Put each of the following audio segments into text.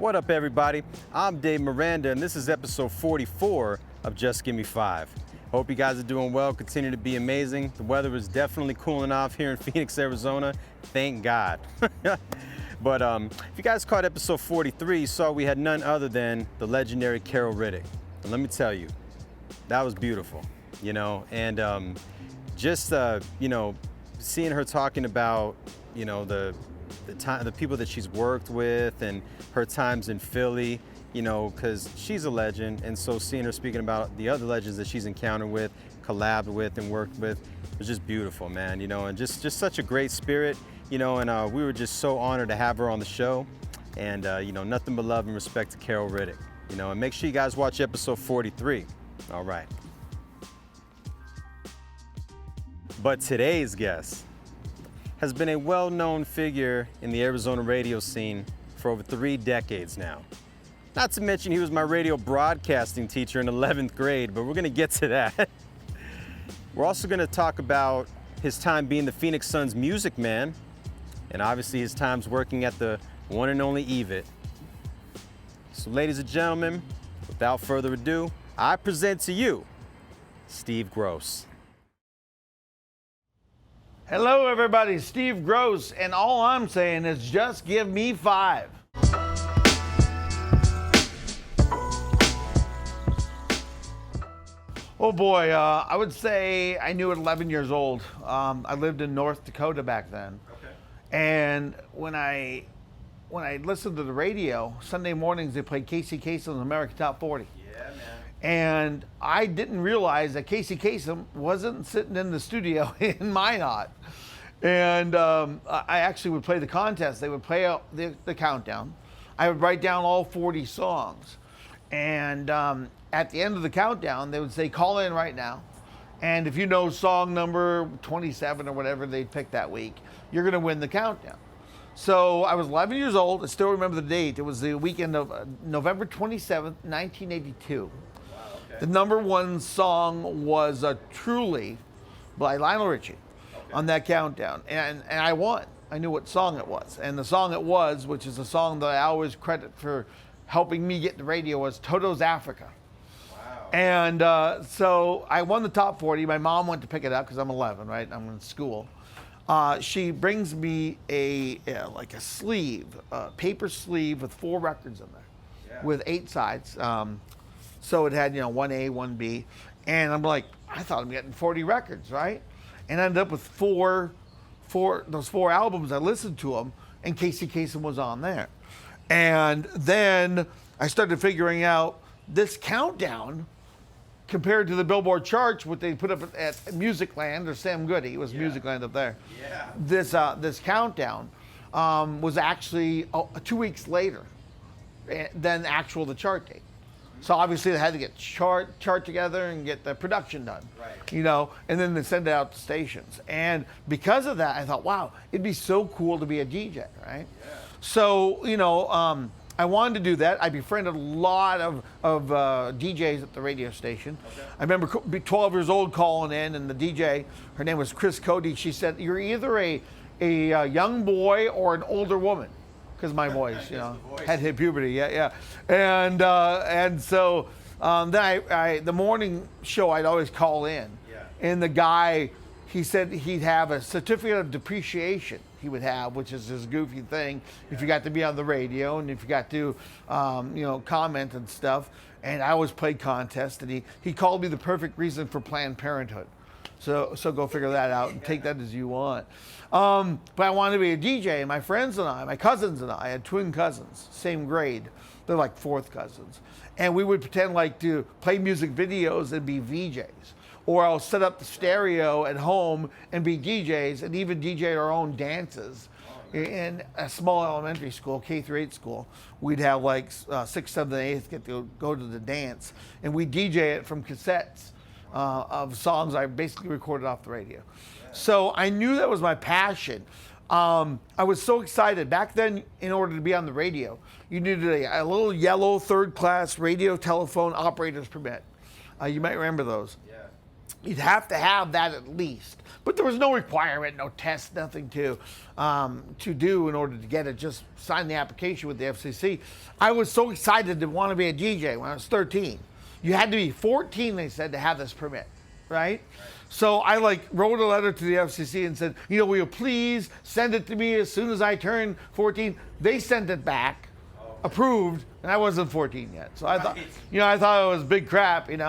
What up, everybody? I'm Dave Miranda, and this is episode 44 of Just Give Me 5. Hope you guys are doing well, continue to be amazing. The weather is definitely cooling off here in Phoenix, Arizona. Thank God. But if you guys caught episode 43, you saw we had none other than the legendary Carol Riddick. And let me tell you, that was beautiful, you know, and just, you know, seeing her talking about, you know, the people that she's worked with and her times in Philly, you know, because she's a legend, and so seeing her speaking about the other legends that she's encountered with, collabed with, and worked with, was just beautiful, man, you know, and just such a great spirit, you know, and we were just so honored to have her on the show, and, you know, nothing but love and respect to Carol Riddick, you know, and make sure you guys watch episode 43. All right. But today's guest has been a well-known figure in the Arizona radio scene for over 3 decades now. Not to mention he was my radio broadcasting teacher in 11th grade, but we're gonna get to that. We're also gonna talk about his time being the Phoenix Suns music man, and obviously his times working at the one and only EVIT. So ladies and gentlemen, without further ado, I present to you, Steve Grosz. Hello everybody, Steve Grosz, and all I'm saying is just give me 5. Oh boy, I would say I knew at 11 years old. I lived in North Dakota back then. Okay. And when I listened to the radio, Sunday mornings they played Casey Kasem's American Top 40. Yeah, man. And I didn't realize that Casey Kasem wasn't sitting in the studio in Minot. And I actually would play the contest. They would play out the countdown. I would write down all 40 songs. And at the end of the countdown, they would say, call in right now. And if you know song number 27 or whatever they picked that week, you're going to win the countdown. So I was 11 years old. I still remember the date. It was the weekend of November 27th, 1982. The number 1 song was Truly by Lionel Richie on that countdown. And I won. I knew what song it was. And the song it was, which is a song that I always credit for helping me get the radio, was Toto's Africa. Wow. And so I won the top 40. My mom went to pick it up because I'm 11, right? I'm in school. She brings me like a sleeve, paper sleeve with 4 records in there, with 8 sides. So it had, you know, 1A, 1B. And I'm like, I thought I'm getting 40 records, right? And I ended up with those 4 albums. I listened to them, and Casey Kasem was on there. And then I started figuring out this countdown compared to the Billboard charts, what they put up at Musicland, or Sam Goody, it was Musicland up there. Yeah. This countdown was actually 2 weeks later than the chart date. So obviously they had to get chart together and get the production done, right. You know, and then they send it out to stations. And because of that, I thought, wow, it'd be so cool to be a DJ, right? Yeah. So, you know, I wanted to do that. I befriended a lot of DJs at the radio station. Okay. I remember 12 years old calling in, and the DJ, her name was Chris Cody. She said, "You're either a young boy or an older woman," because my voice, you know, had hit puberty. Yeah. And so then the morning show, I'd always call in, and the guy, he said he'd have a certificate of depreciation. He would have, which is this goofy thing, if you got to be on the radio and if you got to, you know, comment and stuff. And I always played contests, and he called me the perfect reason for Planned Parenthood. So go figure that out and take that as you want. But I wanted to be a DJ, and my friends and I, my cousins and I had twin cousins, same grade. They're like 4th cousins. And we would pretend like to play music videos and be VJs. Or I'll set up the stereo at home and be DJs, and even DJ our own dances. In a small elementary school, K through 8 school, we'd have like 6th, 7th, and 8th get to go to the dance. And we DJ it from cassettes of songs I basically recorded off the radio. So I knew that was my passion. I was so excited. Back then, in order to be on the radio, you needed a little yellow 3rd class radio telephone operator's permit. You might remember those. You'd have to have that at least. But there was no requirement, no test, nothing to do in order to get it. Just sign the application with the FCC. I was so excited to want to be a DJ when I was 13. You had to be 14, they said, to have this permit, right? So I wrote a letter to the FCC and said, will you please send it to me as soon as I turn 14? They sent it back, approved, and I wasn't 14 yet. So I thought, I thought it was big crap, and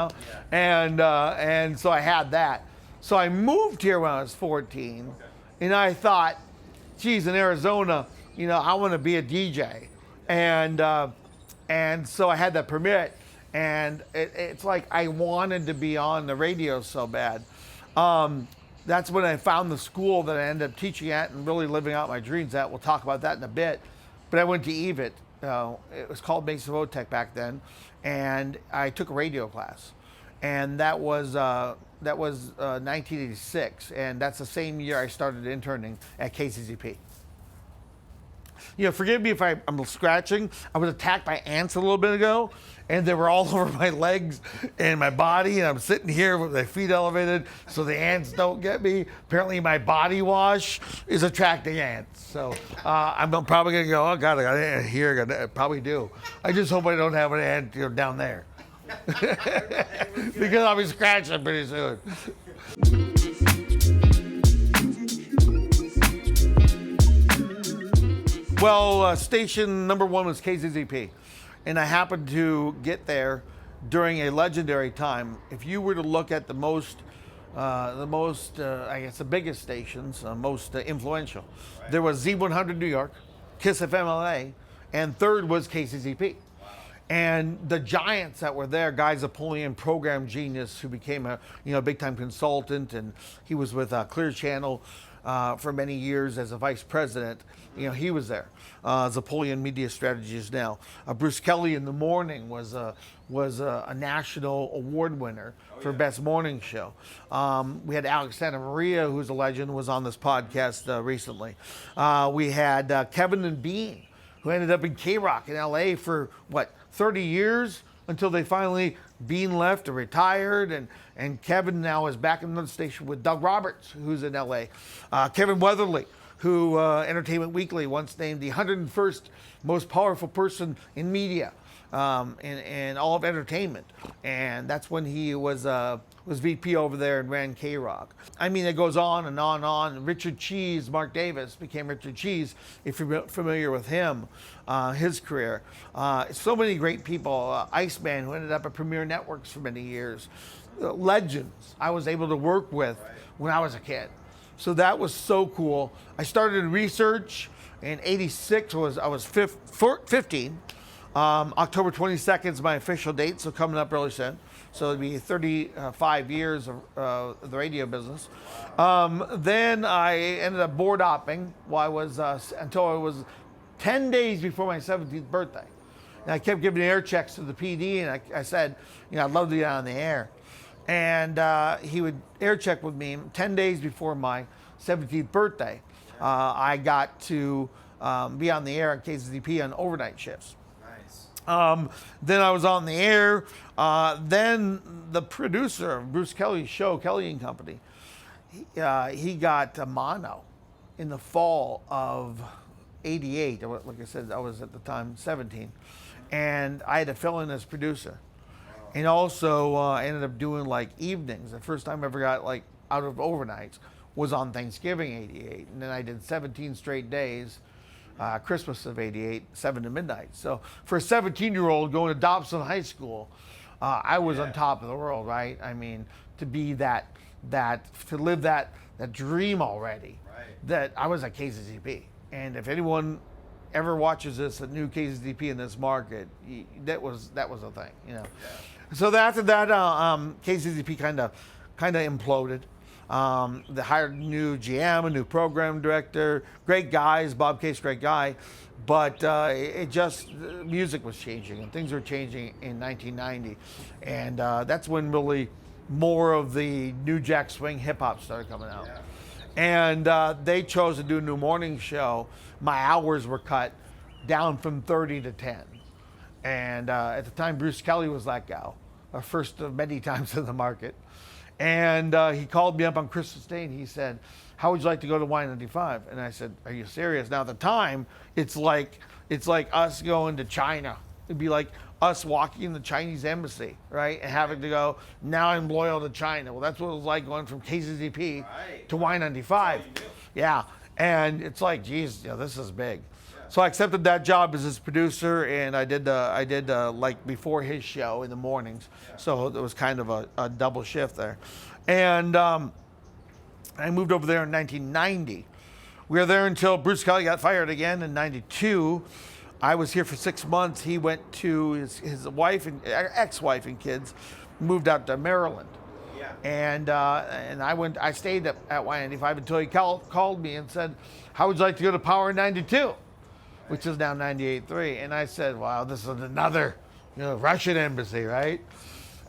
so I had that. So I moved here when I was 14, and I thought, geez, in Arizona, I want to be a DJ, and so I had that permit, and it's like I wanted to be on the radio so bad. That's when I found the school that I ended up teaching at and really living out my dreams at. We'll talk about that in a bit. But I went to EVIT. It was called Mesa Votech back then, and I took a radio class, and that was 1986, and that's the same year I started interning at KCCP. Forgive me if I'm scratching. I was attacked by ants a little bit ago, and they were all over my legs and my body, and I'm sitting here with my feet elevated so the ants don't get me. Apparently my body wash is attracting ants. So I'm probably going to go, oh, God, I got an ant here. I probably do. I just hope I don't have an ant down there. Because I'll be scratching pretty soon. Well, station number 1 was KCCP, and I happened to get there during a legendary time. If you were to look at the biggest stations, most influential, there was Z100 New York, Kiss FM LA, and third was KCCP. And the giants that were there, Guy Zapolian, program genius, who became a big-time consultant, and he was with Clear Channel for many years as a vice president. He was there. Zapolian Media Strategies now. Bruce Kelly in the morning was a national award winner for Best Morning Show. We had Alex Santa Maria, who's a legend, was on this podcast recently. We had Kevin and Bean, who ended up in K-Rock in LA for 30 years until they finally, Bean left and retired, and Kevin now is back in another station with Doug Roberts, who's in LA. Kevin Weatherly, who Entertainment Weekly once named the 101st most powerful person in media, in all of entertainment. And that's when he was VP over there and ran K-Rock. I mean, it goes on and on and on. Richard Cheese, Mark Davis became Richard Cheese, if you're familiar with him, his career. So many great people. Iceman, who ended up at Premier Networks for many years. Legends I was able to work with when I was a kid. So that was so cool. I started research in '86. I was 15. October 22nd is my official date, so coming up really soon. So it'd be 35 years of the radio business. Then I ended up board hopping until I was 10 days before my 17th birthday. And I kept giving air checks to the PD, and I said, I'd love to get on the air. And he would air check with me 10 days before my 17th birthday. I got to be on the air at KCCP on overnight shifts. Then I was on the air. Then the producer of Bruce Kelly's show, Kelly and Company, he got mono in the fall of '88. Like I said, I was at the time 17. And I had to fill in as producer. And also I ended up doing evenings. The first time I ever got out of overnights was on Thanksgiving '88. And then I did 17 straight days. Christmas of '88, 7 to midnight. So for a 17-year-old going to Dobson High School, I was on top of the world, right? I mean, to be to live that dream already, that I was at KCCP. And if anyone ever watches this, a new KCCP in this market, that was a thing, So after that, KCCP kind of imploded. They hired a new GM, a new program director, great guys, Bob Case, great guy, but music was changing and things were changing in 1990. And that's when really more of the new jack swing hip hop started coming out. Yeah. And they chose to do a new morning show. My hours were cut down from 30 to 10. And at the time, Bruce Kelly was let go, first of many times in the market. And he called me up on Christmas Day and he said, how would you like to go to Y95? And I said, are you serious? Now at the time, it's like us going to China. It'd be like us walking in the Chinese embassy, right? And having to go, now I'm loyal to China. Well, that's what it was like going from KCCP to Y95. Yeah. And it's like, geez, this is big. So I accepted that job as his producer, and I did like before his show in the mornings. So it was kind of a double shift there. And I moved over there in 1990. We were there until Bruce Kelly got fired again in 92. I was here for 6 months. He went to his wife and ex-wife and kids, moved out to Maryland. Yeah. And I stayed at Y95 until he called me and said, how would you like to go to Power 92? Which is now 98.3. And I said, wow, this is another Russian embassy, right?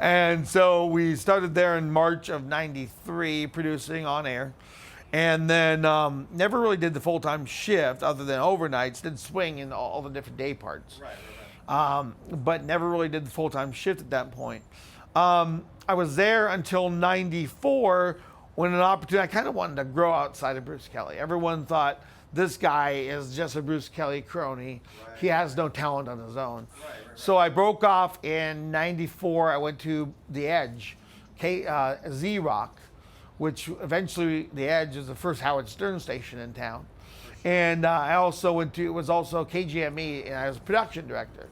And so we started there in March of 93, producing on air. And then never really did the full-time shift other than overnights, did swing in all the different day parts. But never really did the full-time shift at that point. I was there until 94 when an opportunity, I kind of wanted to grow outside of Bruce Kelly. Everyone thought, this guy is just a Bruce Kelly crony. Right. He has no talent on his own. Right. So I broke off in 94. I went to The Edge, Z-Rock, which eventually The Edge is the first Howard Stern station in town. And I also went to, it was also KGME, and I was production director.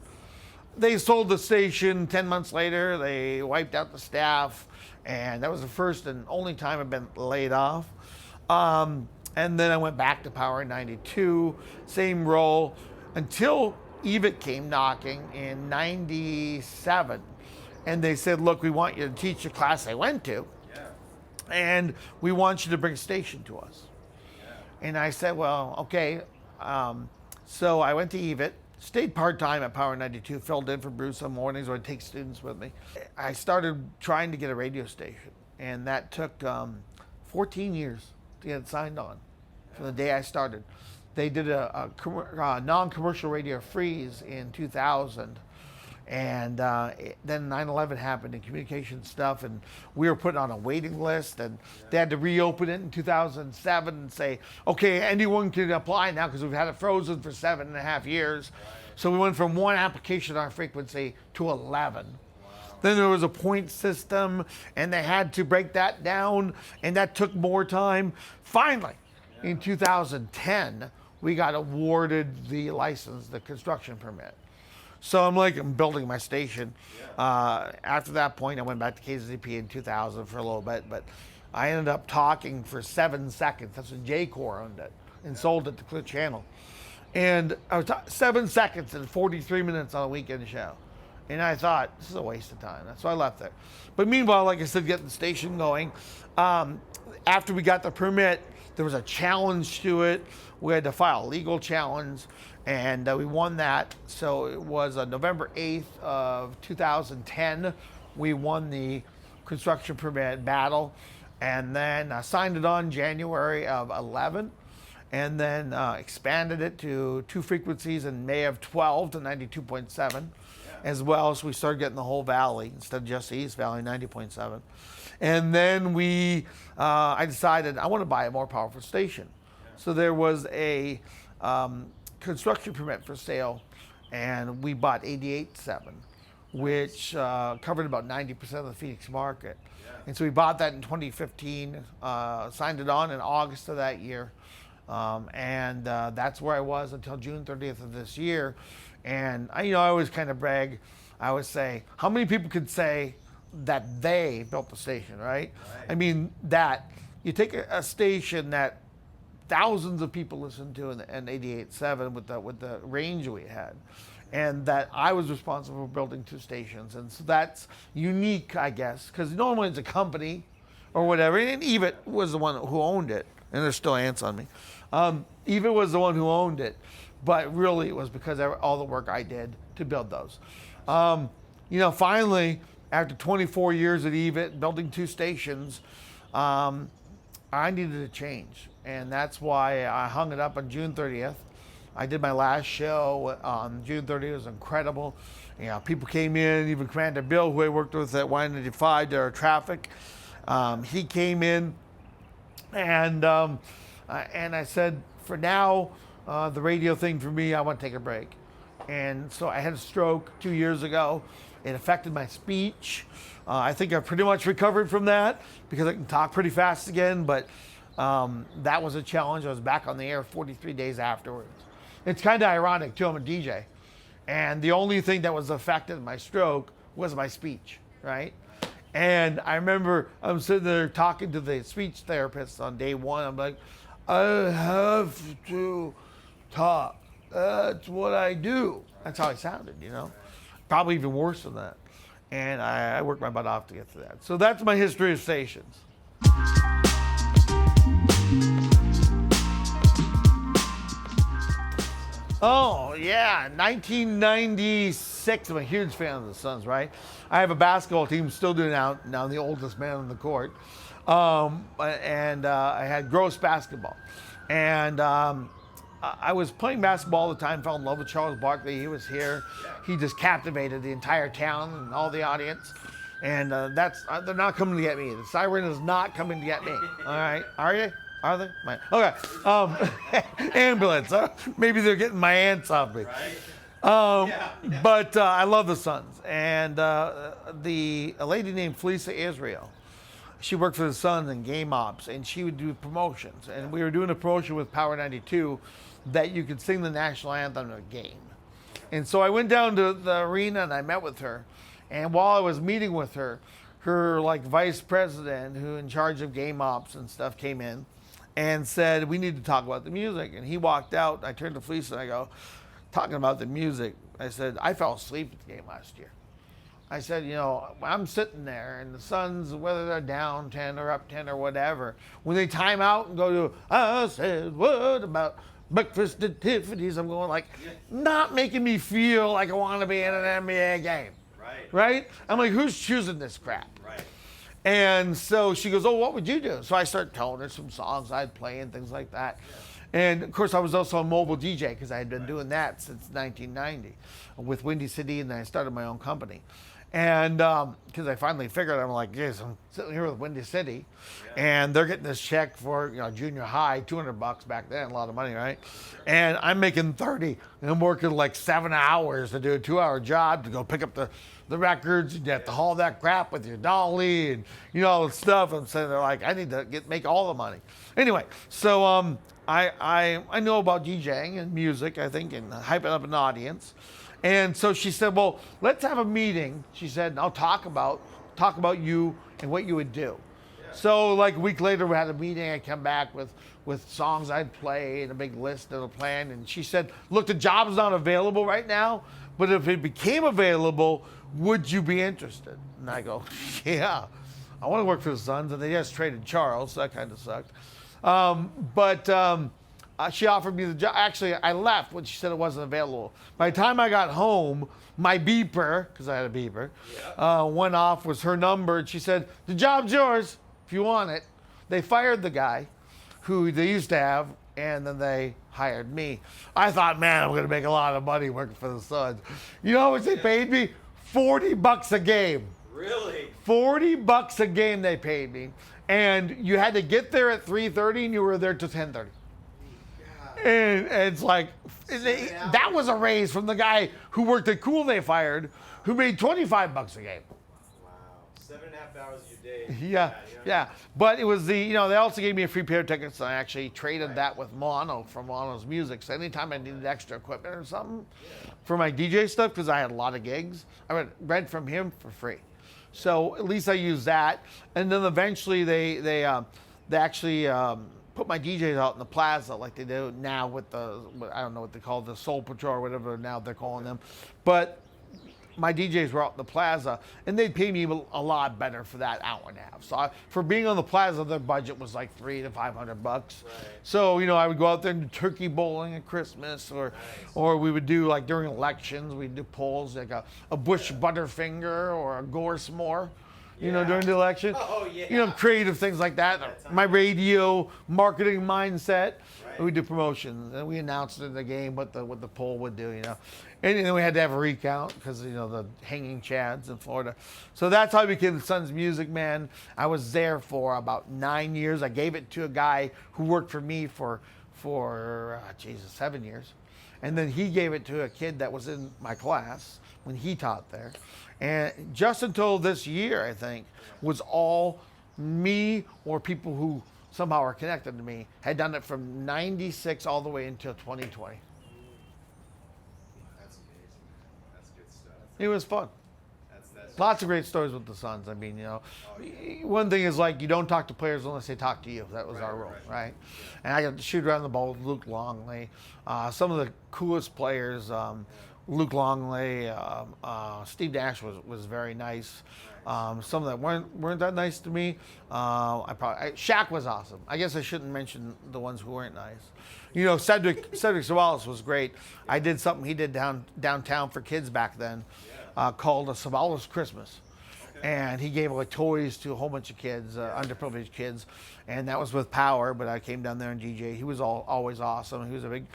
They sold the station 10 months later. They wiped out the staff, and that was the first and only time I've been laid off. And then I went back to Power 92, same role, until EVIT came knocking in 97. And they said, look, we want you to teach the class I went to, and we want you to bring a station to us. And I said, well, okay. So I went to EVIT, stayed part-time at Power 92, filled in for Bruce on mornings, or I'd take students with me. I started trying to get a radio station, and that took 14 years to get it signed on from the day I started. They did a non-commercial radio freeze in 2000, and then 9/11 happened and communication stuff, and we were put on a waiting list, and they had to reopen it in 2007 and say, okay, anyone can apply now because we've had it frozen for 7.5 years. So we went from 1 application on our frequency to 11. Then there was a point system, and they had to break that down, and that took more time. Finally, in 2010, we got awarded the license, the construction permit. So I'm building my station. After that point, I went back to KCCP in 2000 for a little bit, but I ended up talking for 7 seconds. That's when J-Core owned it and sold it to Clear Channel. And I was 7 seconds and 43 minutes on a weekend show. And I thought, this is a waste of time. That's why I left there. But meanwhile, like I said, getting the station going. After we got the permit, there was a challenge to it. We had to file a legal challenge, and we won that. So it was November 8th of 2010. We won the construction permit battle, and then signed it on January of 11, and then expanded it to 2 frequencies in May of 12 to 92.7. As well as we started getting the whole valley instead of just the East Valley, 90.7. And then I decided I want to buy a more powerful station. So there was a construction permit for sale, and we bought 88.7, which covered about 90% of the Phoenix market. And so we bought that in 2015, signed it on in August of that year. And that's where I was until June 30th of this year. And I always kind of brag. I always say, how many people could say that they built the station, right? I mean, that you take a station that thousands of people listen to in 88.7 with the range we had, and that I was responsible for building 2 stations. And so that's unique, I guess, because normally it's a company or whatever. And EVIT was the one who owned it, and there's still ants on me. EVIT was the one who owned it. But really, it was because of all the work I did to build those. Finally, after 24 years at EVIT, building 2 stations, I needed a change. And that's why I hung it up on June 30th. I did my last show on June 30th. It was incredible. People came in, even Commander Bill, who I worked with at Y95, did our traffic. He came in, and I said, for now, the radio thing for me, I want to take a break. And so I had a stroke 2 years ago. It affected my speech. I think I've pretty much recovered from that because I can talk pretty fast again, but that was a challenge. I was back on the air 43 days afterwards. It's kind of ironic, too. I'm a DJ. And the only thing that was affected in my stroke was my speech, right? And I remember I'm sitting there talking to the speech therapist on day one. I'm like, I have to talk. That's what I do. That's how I sounded, you know? Probably even worse than that. And I worked my butt off to get to that. So that's my history of stations. Oh, yeah, 1996. I'm a huge fan of the Suns, right? I have a basketball team, still doing now I'm the oldest man on the court. And I had Grosz basketball. And I was playing basketball all the time, fell in love with Charles Barkley. He was here. He just captivated the entire town and all the audience. And they're not coming to get me. The siren is not coming to get me. All right, are you? Are they? Okay. Ambulance. Huh? Maybe they're getting my ants off me. But I love the Suns. And a lady named Felisa Israel, she worked for the Suns in game ops, and she would do promotions. And we were doing a promotion with Power 92 that you could sing the national anthem in a game. And so I went down to the arena and I met with her. And while I was meeting with her, like vice president who in charge of game ops and stuff came in and said, we need to talk about the music. And he walked out. I turned to Felisa and I go, talking about the music, I said, I fell asleep at the game last year. I said, you know, I'm sitting there and the Suns, whether they're down 10 or up 10 or whatever, when they time out and go to, I said, what about breakfast at Tiffany's? I'm going like, not making me feel like I want to be in an NBA game. Right? I'm like, who's choosing this crap? Right. And so she goes, oh, what would you do? So I start telling her some songs I'd play and things like that. Yeah. And of course, I was also a mobile DJ because I had been doing that since 1990 with Windy City, and then I started my own company. And because I finally figured, I'm like, geez, I'm sitting here with Windy City, and they're getting this check for, you know, junior high, $200 back then, a lot of money, right? And I'm making 30, and I'm working like 7 hours to do a 2-hour job to go pick up the records. You have to haul that crap with your dolly and, you know, all the stuff. And so they're like, I need to make all the money. Anyway, so I know about DJing and music, I think, and hyping up an audience. And so she said, well, let's have a meeting. She said, I'll talk about you and what you would do. Yeah. So like a week later, we had a meeting. I come back with songs I'd play and a big list of a plan. And she said, look, the job's not available right now, but if it became available, would you be interested? And I go, yeah, I want to work for the Suns. And they just traded Charles, so that kind of sucked. She offered me the job. Actually, I left when she said it wasn't available. By the time I got home, my beeper, because I had a beeper, went off, was her number. And she said, the job's yours if you want it. They fired the guy who they used to have, and then they hired me. I thought, man, I'm going to make a lot of money working for the Suns. You know how much they paid me? $40 a game. Really? $40 a game they paid me. And you had to get there at 3:30, and you were there till 10:30. And it's like, that was a raise from the guy who worked at Cool they fired, who made $25 a game. Wow. 7.5 hours a day. Yeah. But it was they also gave me a free pair of tickets, and I actually traded that with Mono from Mono's Music. So anytime I needed extra equipment or something for my DJ stuff, because I had a lot of gigs, I would rent from him for free. So at least I used that. And then eventually they actually put my DJs out in the plaza like they do now with I don't know what they call the Soul Patrol or whatever now they're calling them. But my DJs were out in the plaza, and they'd pay me a lot better for that hour and a half. So for being on the plaza, their budget was like $300 to $500. Right. So, I would go out there and do turkey bowling at Christmas, or we would do, like during elections, we'd do polls like a Bush Butterfinger or a Gore S'more. During the election. Oh, yeah. Creative things like that. My radio marketing mindset. And we do promotions, and we announced in the game what the poll would do, you know. And then we had to have a recount because, you know, the hanging chads in Florida. So that's how I became the Suns Music Man. I was there for about 9 years. I gave it to a guy who worked for me for 7 years. And then he gave it to a kid that was in my class when he taught there. And just until this year, I think, was all me or people who somehow are connected to me had done it from 96 all the way until 2020. That's amazing, man. That's good stuff. It was fun. That's Lots of great stories with the Suns. I mean, you know, one thing is like you don't talk to players unless they talk to you. That was our rule, right? And I got to shoot around the ball with Luke Longley. Some of the coolest players, Luke Longley, Steve Nash was very nice. Some that weren't that nice to me. Shaq was awesome. I guess I shouldn't mention the ones who weren't nice. You know, Cedric Savalas was great. I did something he did downtown for kids back then, called a Savalas Christmas. And he gave away toys to a whole bunch of kids, underprivileged kids, and that was with Power. But I came down there and DJ. He was always awesome. He was a big.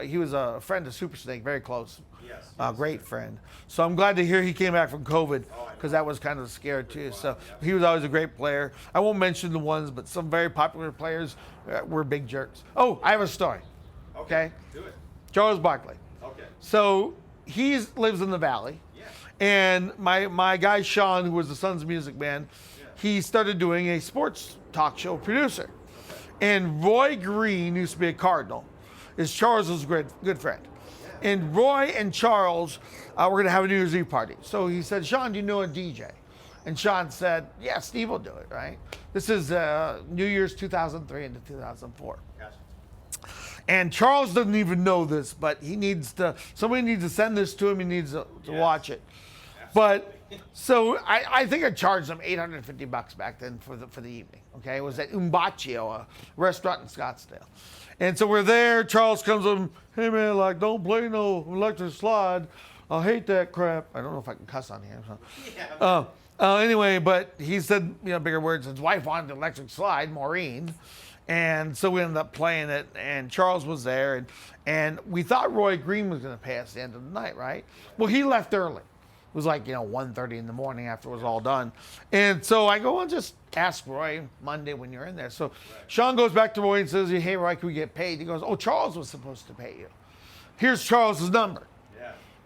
He was a friend of Super Snake, very close. Yes, great friend. So I'm glad to hear he came back from COVID because that was kind of scary too. So he was always a great player. I won't mention the ones, but some very popular players were big jerks. Oh, I have a story. Okay. Do it. Charles Barkley. Okay. So he lives in the Valley. And my guy Sean, who was the Suns Music Man, he started doing a sports talk show producer. And Roy Green used to be a Cardinal, is Charles's good friend. And Roy and Charles were going to have a New Year's Eve party. So he said, Sean, do you know a DJ? And Sean said, yeah, Steve will do it, right? This is New Year's 2003 into 2004. Gotcha. And Charles doesn't even know this, but somebody needs to send this to him. He needs to watch it. But so I think I charged them $850 back then for the evening. Okay, it was at Umbaccio, a restaurant in Scottsdale, and so we're there. Charles comes up, hey man, like don't play no electric slide. I hate that crap. I don't know if I can cuss on here. So. Anyway, but he said bigger words. His wife wanted the electric slide, Maureen. And so we ended up playing it, and Charles was there, and we thought Roy Green was going to pay us the end of the night, right? Well, he left early. It was like, 1:30 in the morning after it was all done. And so I go, well, just ask Roy Monday when you're in there. So Sean goes back to Roy and says, hey, Roy, can we get paid? He goes, oh, Charles was supposed to pay you. Here's Charles's number.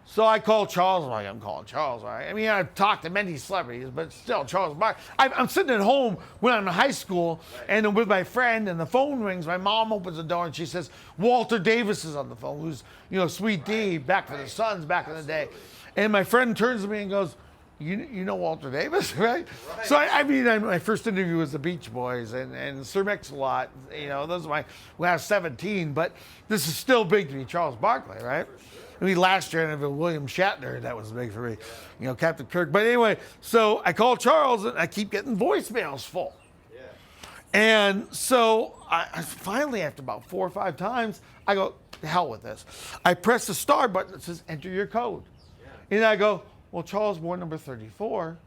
So I called Charles. I'm calling Charles, all right? I mean, I've talked to many celebrities, but still, Charles Barkley. I'm sitting at home when I'm in high school, and I'm with my friend, and the phone rings. My mom opens the door, and she says, Walter Davis is on the phone, who's, Sweet D, back for the Suns back in the day. And my friend turns to me and goes, you know Walter Davis, right? So, my first interview was the Beach Boys and Sir Mix-a-Lot. Those are when I was 17, but this is still big to me, Charles Barkley, right? I mean, last year I interviewed William Shatner. That was big for me, Captain Kirk. But anyway, so I called Charles, and I keep getting voicemails full. Yeah. And so I finally, after about 4 or 5 times, I go, to hell with this. I press the star button that says, enter your code. Yeah. And I go, well, Charles born number 34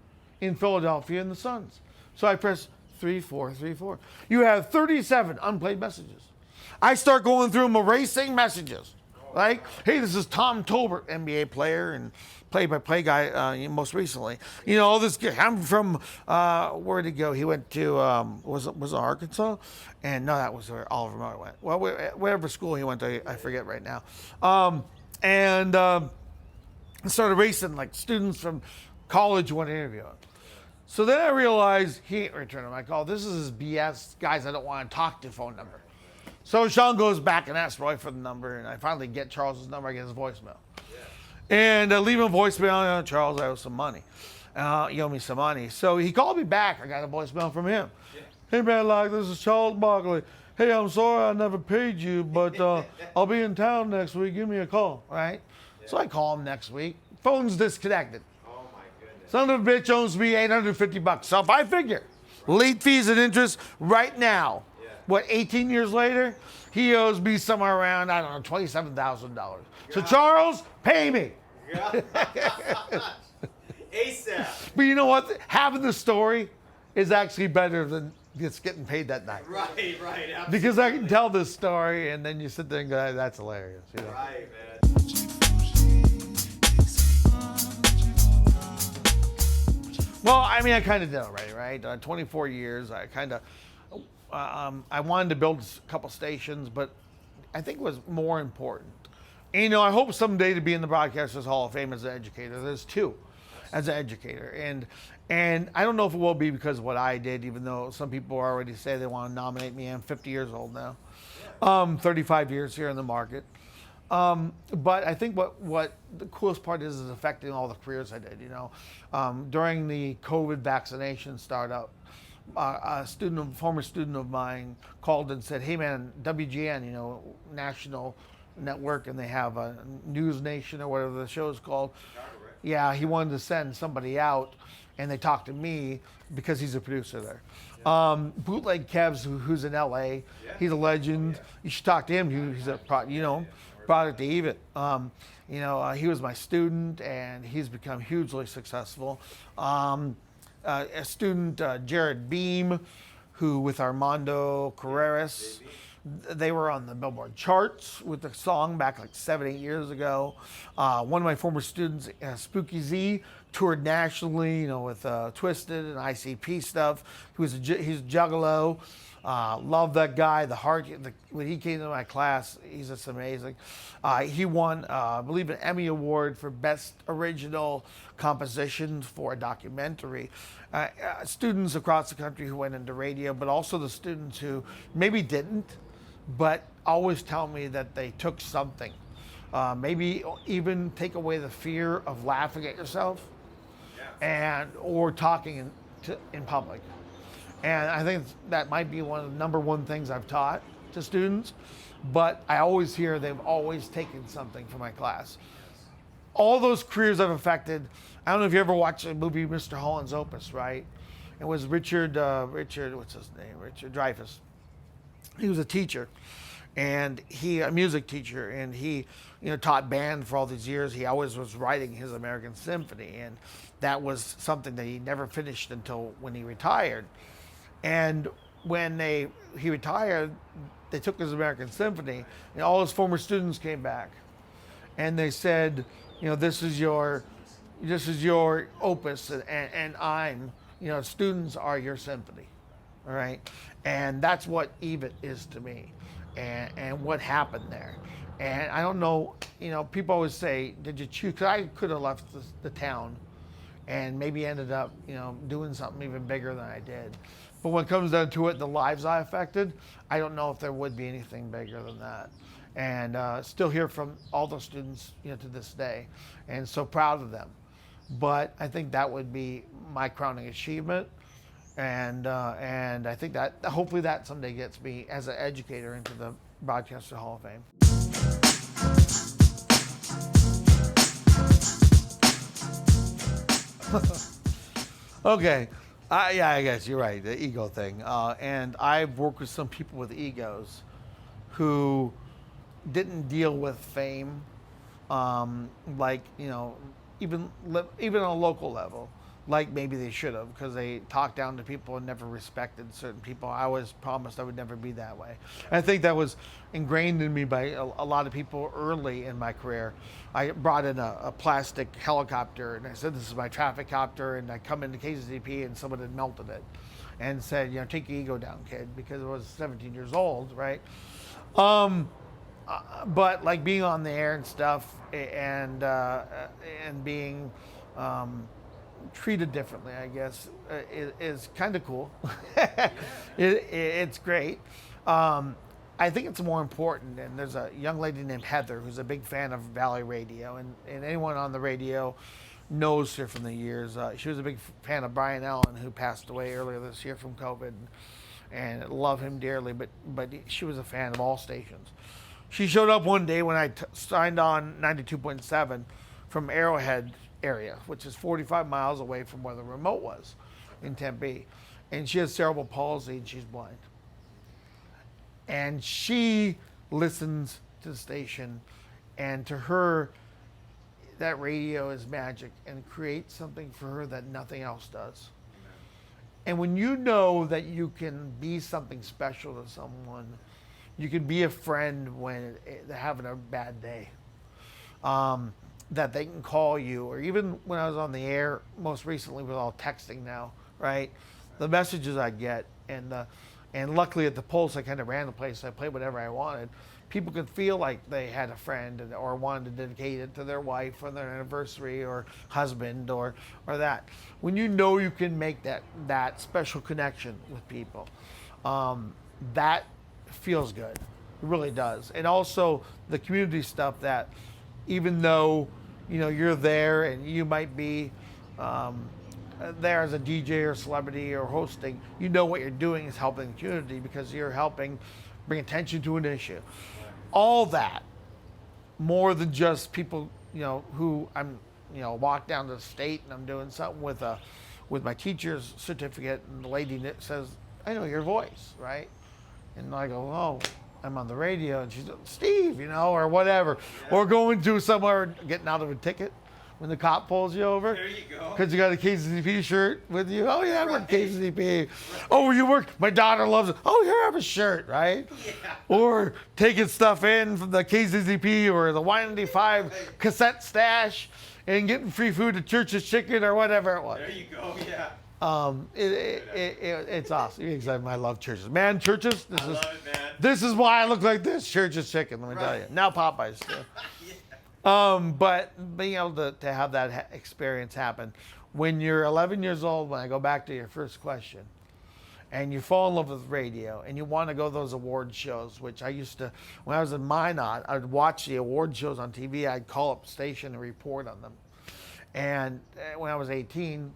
in Philadelphia in the Suns. So I press 3434. You have 37 unplayed messages. I start going through them, erasing messages. Like, hey, this is Tom Tolbert, NBA player and play-by-play guy most recently. All this guy, I'm from, where'd he go? He went to, was it Arkansas? And no, that was where Oliver Miller went. Well, whatever school he went to, I forget right now. I started racing, like, students from college who want to interview him. So then I realized he ain't returning my call. This is his BS, guys I don't want to talk to phone number. So Sean goes back and asks Roy for the number, and I finally get Charles's number. I get his voicemail. Yeah. And I leave him a voicemail. Charles, I owe some money. You owe me some money. So he called me back. I got a voicemail from him. Yeah. Hey, man, this is Charles Barkley. Hey, I'm sorry I never paid you, but I'll be in town next week. Give me a call, right? Yeah. So I call him next week. Phone's disconnected. Oh, my goodness. Son of a bitch owes me $850. So if I figure late fees and interest right now, 18 years later, he owes me somewhere around, I don't know, $27,000. So Charles, pay me. ASAP. But you know what? Having the story is actually better than gets getting paid that night. Right, absolutely. Because I can tell this story, and then you sit there and go, that's hilarious. Right, man. Well, I mean, I kind of did already, right? 24 years, I kind of, I wanted to build a couple stations, but I think it was more important. And, I hope someday to be in the Broadcasters Hall of Fame as an educator. There's two as an educator. And I don't know if it will be because of what I did, even though some people already say they want to nominate me. I'm 50 years old now, 35 years here in the market. But I think what the coolest part is affecting all the careers I did. During the COVID vaccination startup, a former student of mine called and said, "Hey man, WGN, national network, and they have a News Nation or whatever the show is called. Yeah, he wanted to send somebody out, and they talked to me because he's a producer there. Bootleg Kev's, who's in LA, he's a legend. You should talk to him. He's a product to even. He was my student, and he's become hugely successful. A student, Jared Beam, who with Armando Carreras, they were on the Billboard charts with the song back like 7-8 years ago. One of my former students, Spooky Z, toured nationally, with Twisted and ICP stuff. He's a juggalo. Love that guy. When he came to my class, he's just amazing. He won, I believe, an Emmy Award for Best Original Composition for a documentary. Students across the country who went into radio, but also the students who maybe didn't, but always tell me that they took something. Maybe even take away the fear of laughing at yourself or talking in public. And I think that might be one of the number one things I've taught to students, but I always hear they've always taken something from my class. All those careers I've affected. I don't know if you ever watched the movie Mr. Holland's Opus, right? It was Richard Dreyfuss. He was a teacher, and a music teacher, and he, taught band for all these years. He always was writing his American Symphony, and that was something that he never finished until when he retired. And when he retired, they took his American Symphony, and all his former students came back, and they said, this is your opus, and I'm, students are your symphony, all right? And that's what EVIT is to me, and what happened there. And I don't know, people always say, did you choose? Because I could have left the town and maybe ended up, doing something even bigger than I did. But when it comes down to it, the lives I affected, I don't know if there would be anything bigger than that. And still hear from all those students, to this day, and so proud of them. But I think that would be my crowning achievement, and I think that hopefully that someday gets me as an educator into the Broadcaster Hall of Fame. Okay. Yeah, I guess you're right, the ego thing. And I've worked with some people with egos who didn't deal with fame, even on a local level, like maybe they should have, because they talked down to people and never respected certain people. I always promised I would never be that way. And I think that was ingrained in me by a lot of people early in my career. I brought in a plastic helicopter, and I said, this is my traffic copter, and I come into KCCP, and someone had melted it and said, take your ego down, kid, because I was 17 years old, right? But like being on the air and stuff, and being treated differently, I guess, is kind of cool. It's great. I think it's more important, and there's a young lady named Heather who's a big fan of Valley Radio, and anyone on the radio knows her from the years. She was a big fan of Brian Allen, who passed away earlier this year from COVID, and love him dearly, but she was a fan of all stations. She showed up one day when I signed on 92.7 from Arrowhead area, which is 45 miles away from where the remote was in Tempe. And she has cerebral palsy, and she's blind. And she listens to the station, and to her, that radio is magic and creates something for her that nothing else does. And when you know that you can be something special to someone, you can be a friend when they're having a bad day, that they can call you, or even when I was on the air most recently with all texting now, right? The messages I get, and luckily at the Pulse I kind of ran the place. I played whatever I wanted. People could feel like they had a friend or wanted to dedicate it to their wife or their anniversary or husband or that. When you know you can make that special connection with people, that feels good. It really does. And also the community stuff that even though, you're there and you might be there as a DJ or celebrity or hosting, what you're doing is helping the community because you're helping bring attention to an issue. All that, more than just people, who I'm, walk down to the state and I'm doing something with my teacher's certificate, and the lady says, "I know your voice, right?" And I go, "Oh, I'm on the radio," and she's, "Steve," or whatever, or going to somewhere, getting out of a ticket when the cop pulls you over. There you go. Because you got a KCCP shirt with you. "Oh yeah, I work KCCP. Right. Oh, you work. My daughter loves it. Oh, here, I have a shirt, right?" Yeah. Or taking stuff in from the KCCP or the Y95 cassette stash and getting free food at Church's Chicken or whatever it was. There you go. Yeah. It's awesome. Exactly. I love Church's. Man, Church's. I love it, man. This is why I look like this. Church's Chicken. Let me tell you. Now Popeyes too. But being able to have that experience happen when you're 11 years old, when I go back to your first question, and you fall in love with radio and you want to go to those award shows, which I used to, when I was in Minot, I'd watch the award shows on TV. I'd call up the station and report on them. And when I was 18,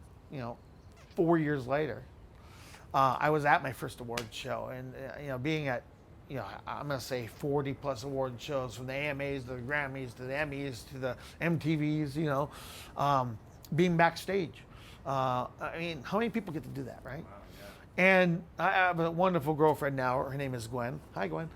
4 years later, I was at my first award show, and being at, I'm going to say 40 plus award shows, from the AMAs to the Grammys to the Emmys to the MTVs, being backstage. How many people get to do that, right? Wow, yeah. And I have a wonderful girlfriend now. Her name is Gwen. Hi, Gwen.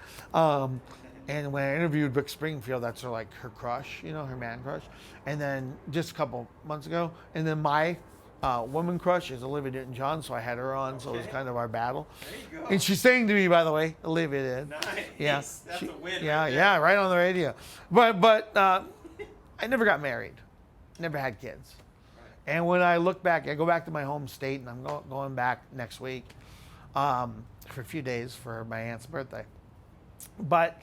And when I interviewed Rick Springfield, that's her crush, her man crush. And then just a couple months ago, and then my woman crush is Olivia Newton-John, so I had her on, so it was kind of our battle. There you go. And she's saying to me, by the way, Olivia did. Nice. Yeah. That's a win. Yeah, right yeah, right on the radio. But I never got married, never had kids. Right. And when I look back, I go back to my home state, and I'm going back next week for a few days for my aunt's birthday. But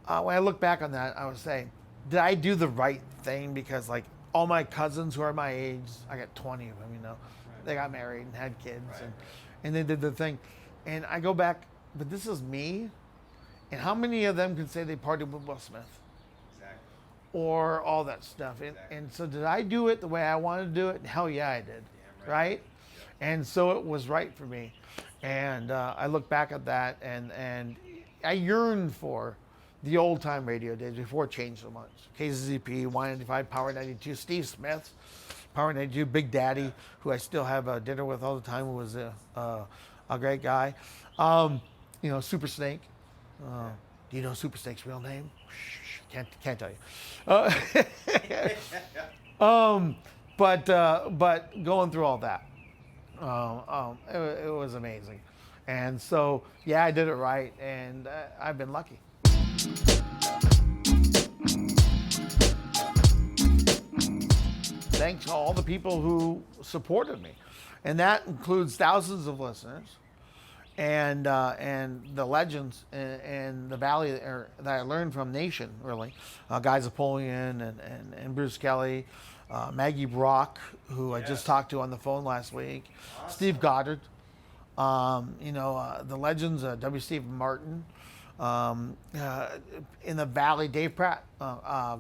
when I look back on that, I would say, did I do the right thing? Because all my cousins who are my age, I got 20 of them, right. They got married and had kids, right. and they did the thing. And I go back, but this is me. And how many of them can say they partied with Will Smith? Exactly. Or all that stuff. Exactly. And so did I do it the way I wanted to do it? Hell yeah, I did. Yeah, right? Yep. And so it was right for me. And I look back at that, and I yearn for the old time radio days before it changed so much. KCCP, Y95, Power 92, Steve Smith, Power 92, Big Daddy, who I still have dinner with all the time, who was a great guy. Super Snake. Do you know Super Snake's real name? Can't tell you. But going through all that, it was amazing. And so, yeah, I did it right, and I've been lucky. Thanks to all the people who supported me, and that includes thousands of listeners, and the legends in the Valley that I learned from Nation, really, Guy Zapolian and Bruce Kelly, Maggie Brock, who I just talked to on the phone last week, awesome. Steve Goddard, the legends, W. Stephen Martin. In the Valley, Dave Pratt,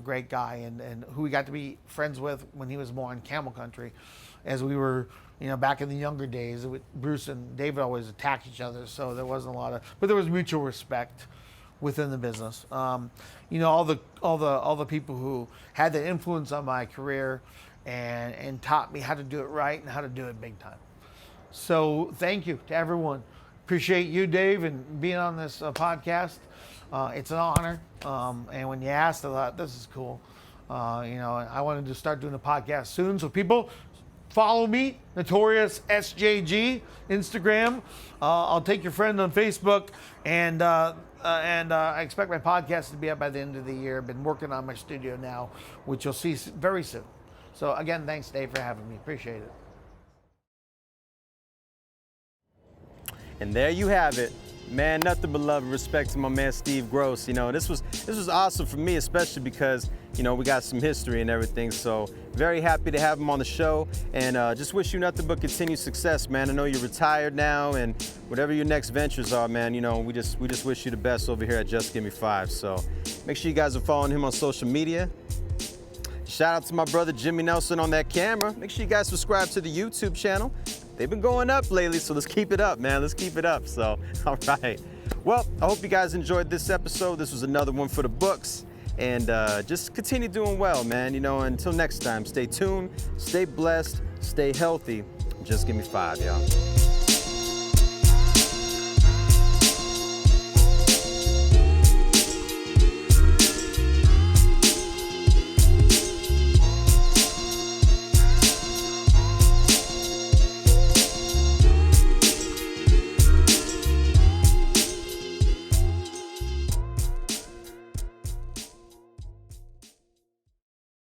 great guy, and who we got to be friends with when he was more on Camel Country, as we were, back in the younger days. Bruce and David always attacked each other, so there wasn't a lot of, but there was mutual respect within the business. All the people who had that influence on my career and taught me how to do it right and how to do it big time. So thank you to everyone. Appreciate you, Dave, and being on this podcast. It's an honor. And when you asked, I thought, this is cool. I wanted to start doing a podcast soon. So people, Follow me, Notorious SJG, Instagram. I'll take your friend on Facebook, and I expect my podcast to be up by the end of the year. I've been working on my studio now, which you'll see very soon. So again, thanks, Dave, for having me. Appreciate it. And there you have it. Man, nothing but love and respect to my man Steve Grosz. You know, this was awesome for me, especially because, you know, we got some history and everything. So very happy to have him on the show, and just wish you nothing but continued success, man. I know you're retired now, and whatever your next ventures are, man, you know, we just wish you the best over here at Just Give Me 5. So make sure you guys are following him on social media. Shout out to my brother Jimmy Nelson on that camera. Make sure you guys subscribe to the YouTube channel. They've been going up lately, so let's keep it up, man. Let's keep it up. So, all right. Well, I hope you guys enjoyed this episode. This was another one for the books. And just continue doing well, man. You know, until next time, stay tuned, stay blessed, stay healthy. Just give me 5, y'all.